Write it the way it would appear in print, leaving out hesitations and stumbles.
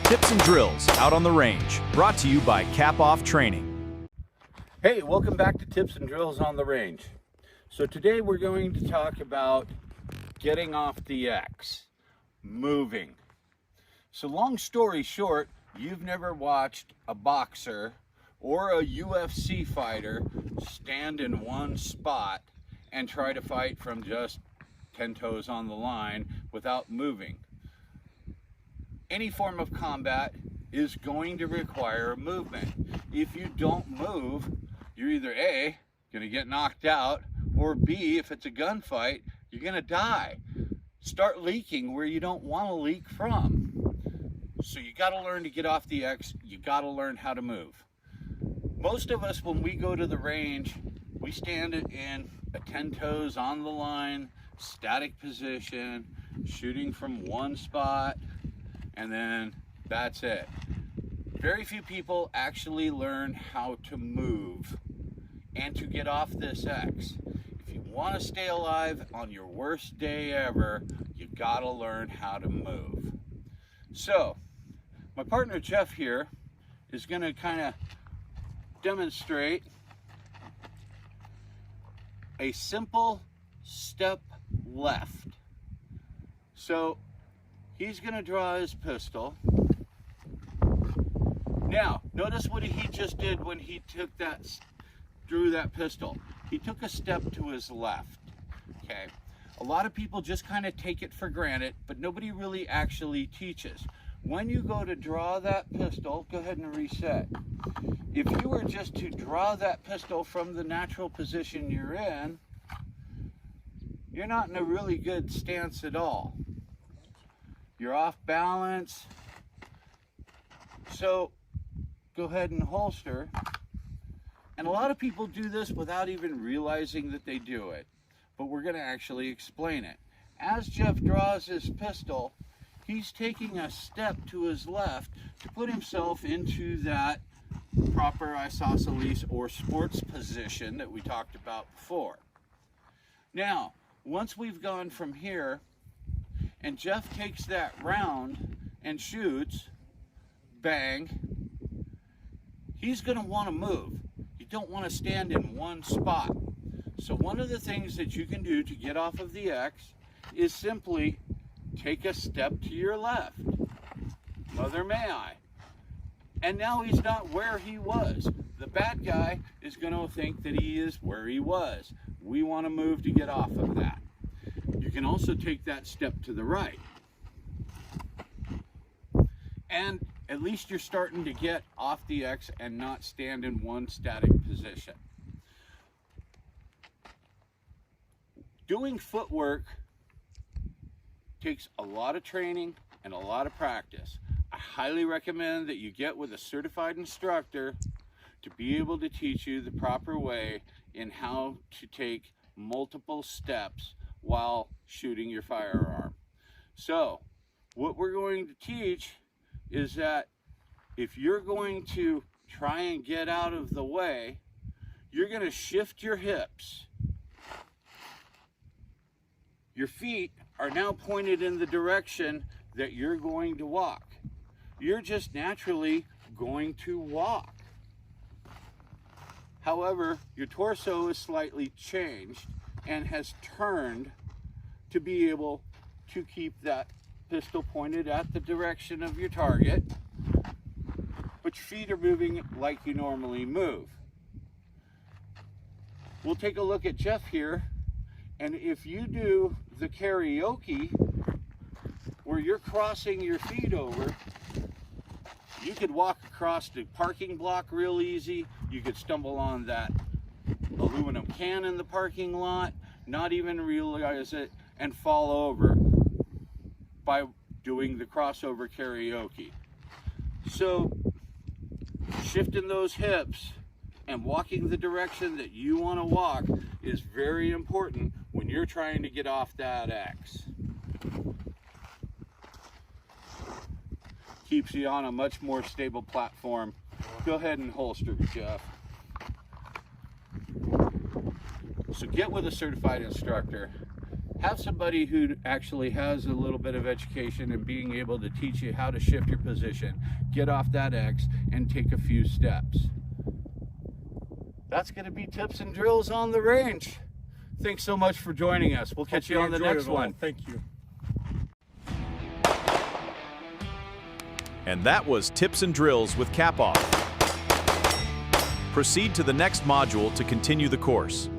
Tips and drills out on the range, brought to you by Cap Off Training. Hey, welcome back to Tips and Drills on the Range. So today we're going to talk about getting off the X, moving. So long story short, you've never watched a boxer or a UFC fighter stand in one spot and try to fight from just 10 toes on the line without moving. Any form of combat is going to require movement. If you don't move, you're either A, going to get knocked out, or B, if it's a gunfight, you're going to die. Start leaking where you don't want to leak from. So you got to learn to get off the X, you got to learn how to move. Most of us, when we go to the range, we stand in a 10 toes on the line, static position, shooting from one spot, and then that's it. Very few people actually learn how to move and to get off this X. If you want to stay alive on your worst day ever, you gotta learn how to move. So, my partner Jeff here is gonna kind of demonstrate a simple step left. So, he's going to draw his pistol. Now, notice what he just did when he drew that pistol. He took a step to his left, okay? A lot of people just kind of take it for granted, but nobody really actually teaches. When you go to draw that pistol, go ahead and reset. If you were just to draw that pistol from the natural position you're in, you're not in a really good stance at all. You're off balance. So go ahead and holster. And a lot of people do this without even realizing that they do it. But we're going to actually explain it. As Jeff draws his pistol, he's taking a step to his left to put himself into that proper isosceles or sports position that we talked about before. Now, once we've gone from here, and Jeff takes that round and shoots, bang, he's going to want to move. You don't want to stand in one spot. So one of the things that you can do to get off of the X is simply take a step to your left. Mother may I. And now he's not where he was. The bad guy is going to think that he is where he was. We want to move to get off of that. You can also take that step to the right. And at least you're starting to get off the X and not stand in one static position. Doing footwork takes a lot of training and a lot of practice. I highly recommend that you get with a certified instructor to be able to teach you the proper way in how to take multiple steps while shooting your firearm. So what we're going to teach is that if you're going to try and get out of the way, you're going to shift your hips. Your feet are now pointed in the direction that you're going to walk. You're just naturally going to walk. However, your torso is slightly changed and has turned to be able to keep that pistol pointed at the direction of your target, but your feet are moving like you normally move. We'll take a look at Jeff here, and if you do the karaoke where you're crossing your feet over, you could walk across the parking block real easy. You could stumble on that aluminum can in the parking lot, not even realize it, and fall over by doing the crossover karaoke. So shifting those hips and walking the direction that you want to walk is very important when you're trying to get off that X. Keeps you on a much more stable platform. Go ahead and holster, Jeff. So get with a certified instructor have somebody who actually has a little bit of education and being able to teach you how to shift your position, get off that X, and take a few steps. That's going to be tips and drills on the range. Thanks so much for joining us. We'll catch you on the next one. Thank you. And that was Tips and Drills with Cap Off. Proceed to the next module to continue the course.